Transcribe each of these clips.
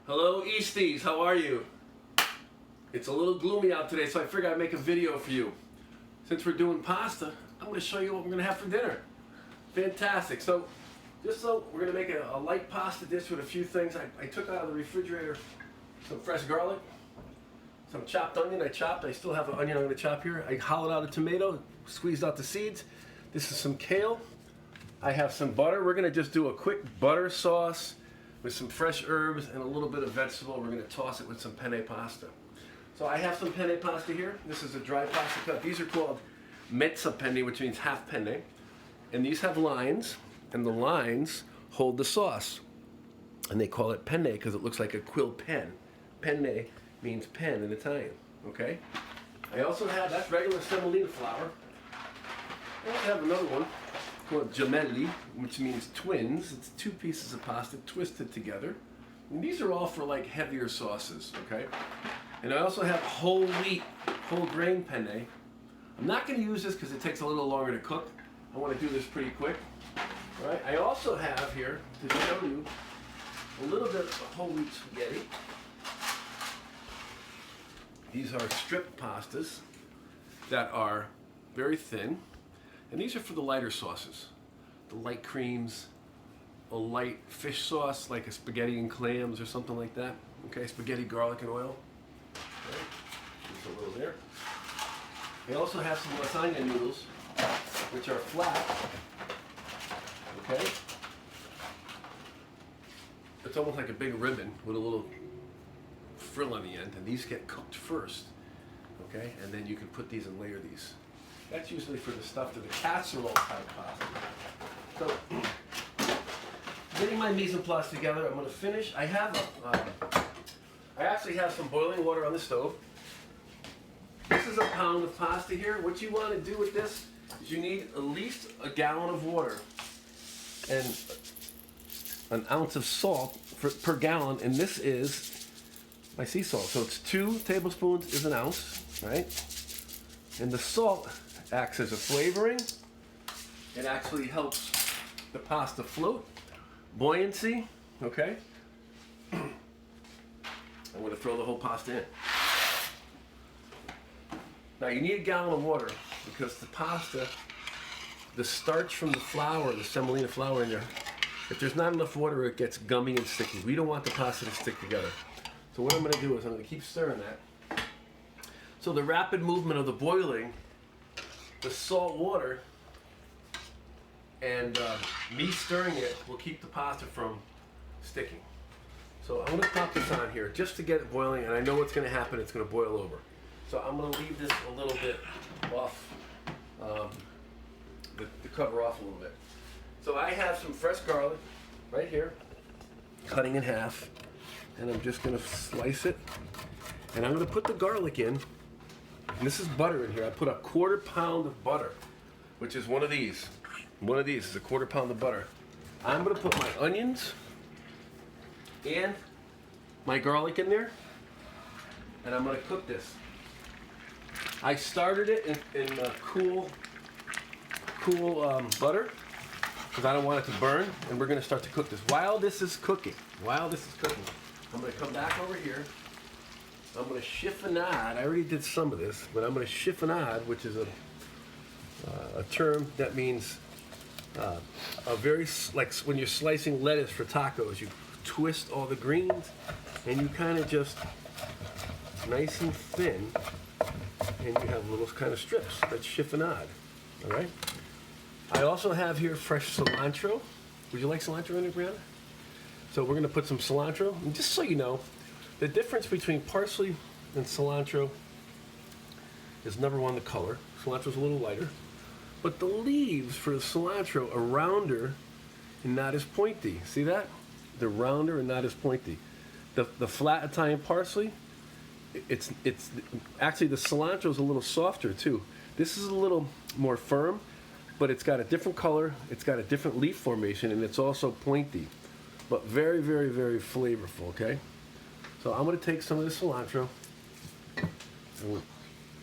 Hello Easties, how are you? It's a little gloomy out today, so I figured I'd make a video for you. Since we're doing pasta, I'm going to show you what we're going to have for dinner. Fantastic. So we're going to make a light pasta dish with a few things. I took out of the refrigerator some fresh garlic, some chopped onion I still have an onion I'm going to chop here. I hollowed out a tomato, squeezed out the seeds. This is some kale. I have some butter. We're going to just do a quick butter sauce with some fresh herbs and a little bit of vegetable. We're going to toss it with some penne pasta. So I have some penne pasta here. This is a dry pasta cup. These are called mezza penne, which means half penne. And these have lines, and the lines hold the sauce. And they call it penne because it looks like a quill pen. Penne means pen in Italian, okay? I also have, that's regular semolina flour. I also have another one called gemelli, which means twins. It's two pieces of pasta twisted together. And these are all for like heavier sauces, okay? And I also have whole wheat, whole grain penne. I'm not going to use this because it takes a little longer to cook. I want to do this pretty quick. All right. I also have here to show you a little bit of whole wheat spaghetti. These are strip pastas that are very thin. And these are for the lighter sauces, the light creams, a light fish sauce like a spaghetti and clams or something like that. Okay, spaghetti, garlic, and oil. Okay. Just a little there. I also have some lasagna noodles, which are flat. Okay. It's almost like a big ribbon with a little frill on the end, and these get cooked first. Okay, and then you can put these and layer these. That's usually for the stuff to the casserole type pasta. So, getting my mise en place together, I'm going to finish. I actually have some boiling water on the stove. This is a pound of pasta here. What you want to do with this is you need at least a gallon of water and an ounce of salt per gallon, and this is my sea salt. So it's 2 tablespoons is an ounce, right? And the salt acts as a flavoring. It actually helps the pasta float, buoyancy, okay? I'm going to throw the whole pasta in. Now you need a gallon of water because the pasta, the starch from the flour, the semolina flour in there, if there's not enough water it gets gummy and sticky. We don't want the pasta to stick together. So what I'm going to do is I'm going to keep stirring that. So the rapid movement of the boiling, the salt water, and me stirring it will keep the pasta from sticking. So I'm going to pop this on here just to get it boiling, and I know what's going to happen. It's going to boil over. So I'm going to leave this a little bit off, the cover off a little bit. So I have some fresh garlic right here, cutting in half, and I'm just going to slice it. And I'm going to put the garlic in. And this is butter in here. I put a 1/4 pound of butter, which is one of these. One of these is a 1/4 pound of butter. I'm going to put my onions and my garlic in there, and I'm going to cook this. I started it in cool butter because I don't want it to burn, and we're going to start to cook this. While this is cooking, I'm going to come back over here. I'm going to chiffonade. I already did some of this, but I'm going to chiffonade, which is a term that means a very, like when you're slicing lettuce for tacos, you twist all the greens and you kind of just nice and thin, and you have little kind of strips. That's chiffonade. All right. I also have here fresh cilantro. Would you like cilantro in it, Brianna? So we're going to put some cilantro, and just so you know, the difference between parsley and cilantro is number one, the color. Cilantro's a little lighter. But the leaves for the cilantro are rounder and not as pointy. See that? They're rounder and not as pointy. The flat Italian parsley, it's actually the cilantro is a little softer too. This is a little more firm, but it's got a different color, it's got a different leaf formation, and it's also pointy. But very, very, very flavorful, okay? So I'm going to take some of the cilantro.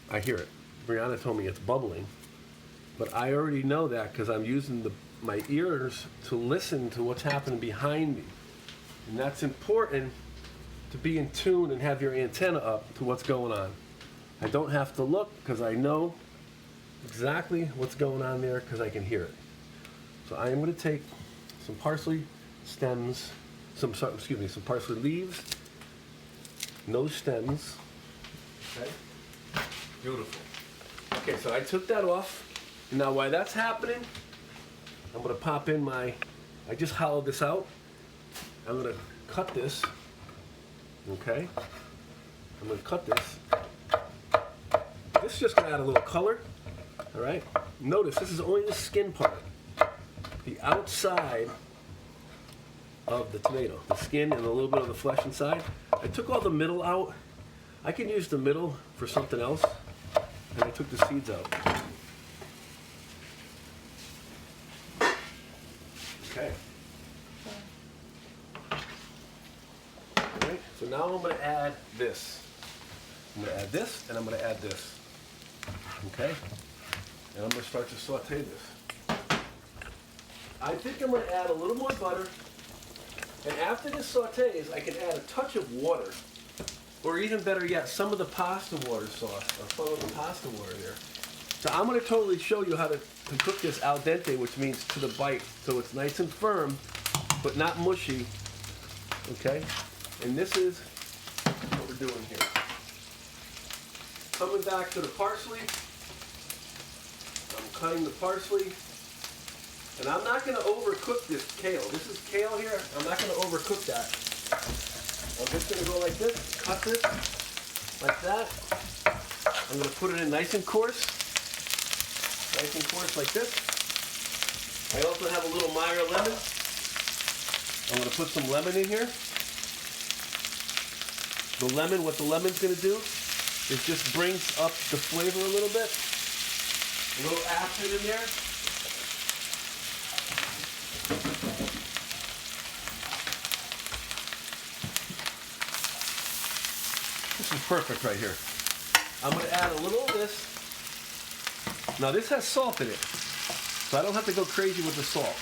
I hear it. Brianna told me it's bubbling. But I already know that because I'm using my ears to listen to what's happening behind me. And that's important to be in tune and have your antenna up to what's going on. I don't have to look because I know exactly what's going on there because I can hear it. So I am going to take some parsley stems, some parsley leaves, no stems. Okay, beautiful. Okay, so I took that off. Now while that's happening, I'm going to pop in I just hollowed this out. I'm going to cut this. Okay, I'm going to cut this. This is just going to add a little color. All right, notice this is only the skin part, the outside of the tomato, the skin and a little bit of the flesh inside. I took all the middle out. I can use the middle for something else, and I took the seeds out. Okay. All right, so now I'm going to add this. I'm going to add this, and I'm going to add this. Okay? And I'm going to start to saute this. I think I'm going to add a little more butter. And after this sautés, I can add a touch of water. Or even better yet, some of the pasta water sauce. Or some of the pasta water there. So I'm going to totally show you how to cook this al dente, which means to the bite. So it's nice and firm, but not mushy. Okay? And this is what we're doing here. Coming back to the parsley. I'm cutting the parsley. And I'm not going to overcook this kale. This is kale here. I'm not going to overcook that. I'm just going to go like this, cut this, like that. I'm going to put it in nice and coarse. Nice and coarse like this. I also have a little Meyer lemon. I'm going to put some lemon in here. The lemon, what the lemon's going to do is just brings up the flavor a little bit. A little acid in there. This is perfect right here. I'm going to add a little of this. Now this has salt in it, so I don't have to go crazy with the salt.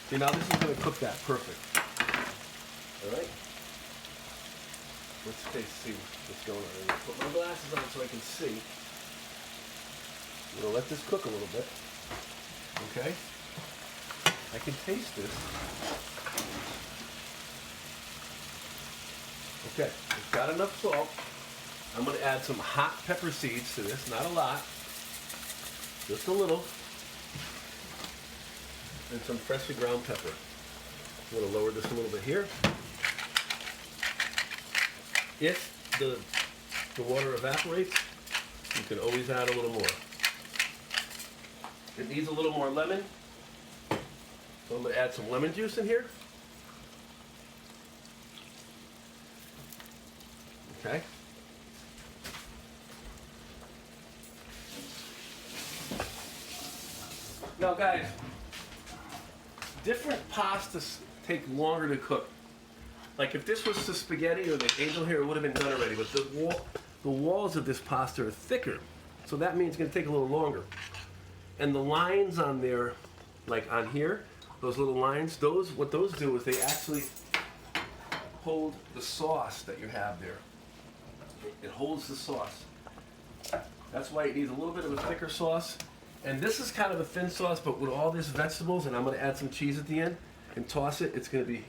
See, now this is going to cook that perfect. All right. Let's see what's going on. I'm going to put my glasses on so I can see. I'm going to let this cook a little bit. Okay. I can taste this. Okay, it's got enough salt. I'm going to add some hot pepper seeds to this, not a lot, just a little, and some freshly ground pepper. I'm going to lower this a little bit here. If the water evaporates, you can always add a little more. It needs a little more lemon. So I'm going to add some lemon juice in here. Okay. Now guys, different pastas take longer to cook. Like if this was the spaghetti or the angel hair, it would have been done already, but the walls of this pasta are thicker. So that means it's going to take a little longer. And the lines on there, like on here, those little lines, what those do is they actually hold the sauce that you have there. It holds the sauce. That's why it needs a little bit of a thicker sauce. And this is kind of a thin sauce, but with all these vegetables, and I'm going to add some cheese at the end and toss it, it's going to be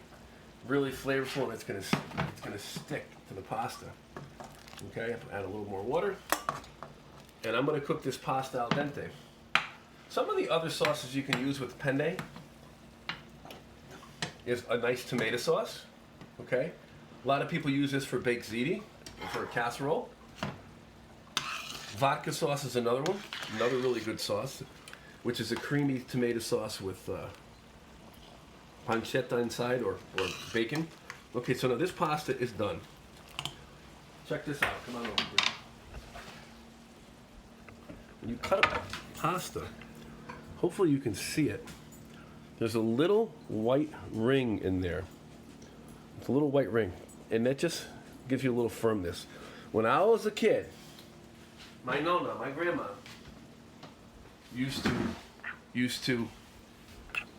really flavorful and it's going to stick to the pasta. Okay, add a little more water. And I'm going to cook this pasta al dente. Some of the other sauces you can use with penne is a nice tomato sauce. Okay, a lot of people use this for baked ziti, for a casserole. Vodka sauce is another one, another really good sauce, which is a creamy tomato sauce with pancetta inside or bacon. Okay, so now this pasta is done. Check this out. Come on over here. When you cut up pasta, hopefully you can see it. There's a little white ring in there. It's a little white ring, and that just gives you a little firmness. When I was a kid, my nonna, my grandma, used to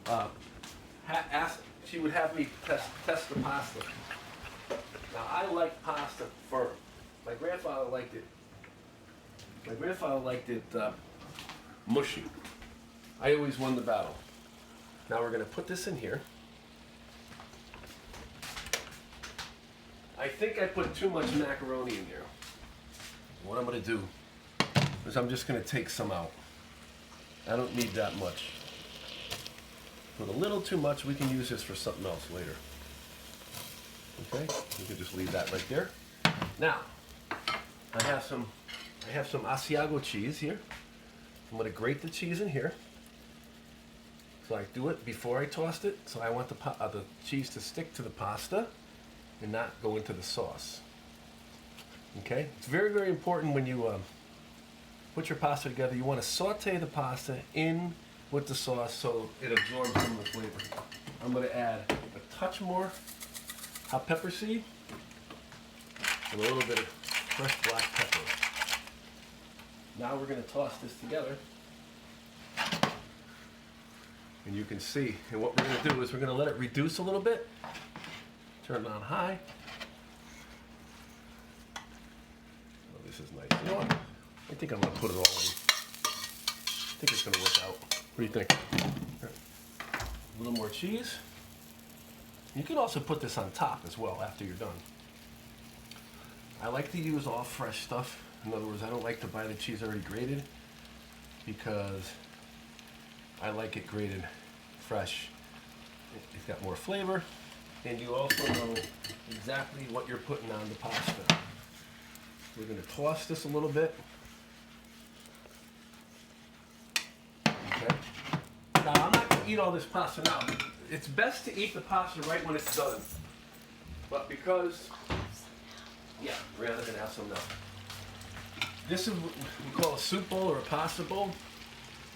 ask. She would have me test the pasta. Now I like pasta firm. My grandfather liked it. My grandfather liked it mushy. I always won the battle. Now we're going to put this in here. I think I put too much macaroni in there. What I'm going to do is I'm just going to take some out. I don't need that much. Put a little too much, we can use this for something else later. Okay, you can just leave that right there. Now, I have some Asiago cheese here. I'm going to grate the cheese in here. So I do it before I tossed it. So I want the cheese to stick to the pasta and not go into the sauce. Okay, it's very, very important when you put your pasta together. You want to saute the pasta in with the sauce so it absorbs some of the flavor. I'm going to add a touch more hot pepper seed and a little bit of fresh black pepper. Now we're going to toss this together. And you can see, and what we're going to do is we're going to let it reduce a little bit. Turn it on high. Oh, this is nice. You know what? I think I'm going to put it all in. I think it's going to work out. What do you think? A little more cheese. You could also put this on top as well after you're done. I like to use all fresh stuff. In other words, I don't like to buy the cheese already grated because I like it grated fresh. It's got more flavor, and you also know exactly what you're putting on the pasta. We're going to toss this a little bit. Okay. Now, I'm not going to eat all this pasta now. It's best to eat the pasta right when it's done. But because, yeah, Brianna's going to have some now. This is what we call a soup bowl or a pasta bowl.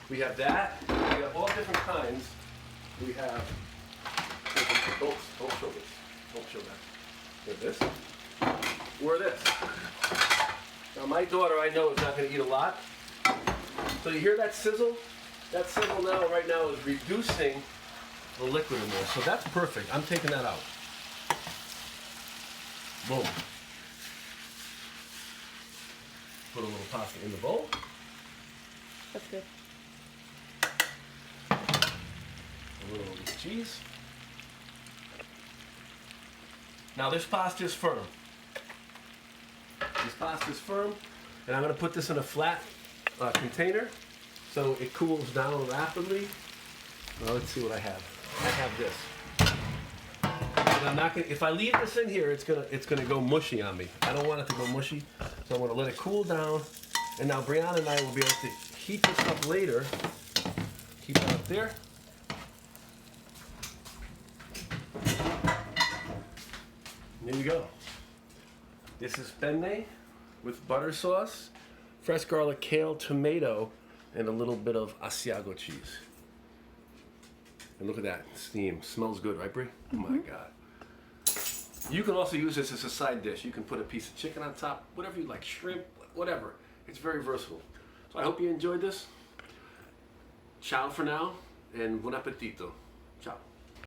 We have that. We have all different kinds. We have, don't show this. Don't show that. We have this. Or this. Now my daughter, I know, is not going to eat a lot. So you hear that sizzle? That sizzle now, right now, is reducing the liquid in there. So that's perfect. I'm taking that out. Boom. Put a little pasta in the bowl. That's good. A little of this cheese. Now this pasta is firm. This pasta is firm, and I'm going to put this in a flat container so it cools down rapidly. Now let's see what I have. I have this. And I'm not going. If I leave this in here, it's gonna go mushy on me. I don't want it to go mushy, so I'm going to let it cool down. And now Brianna and I will be able to heat this up later. Keep it up there. There you go. This is penne with butter sauce, fresh garlic, kale, tomato, and a little bit of Asiago cheese. And look at that steam. Smells good, right, Brie? Mm-hmm. Oh my God. You can also use this as a side dish. You can put a piece of chicken on top, whatever you like, shrimp, whatever. It's very versatile. So I hope you enjoyed this. Ciao for now, and buon appetito. Ciao.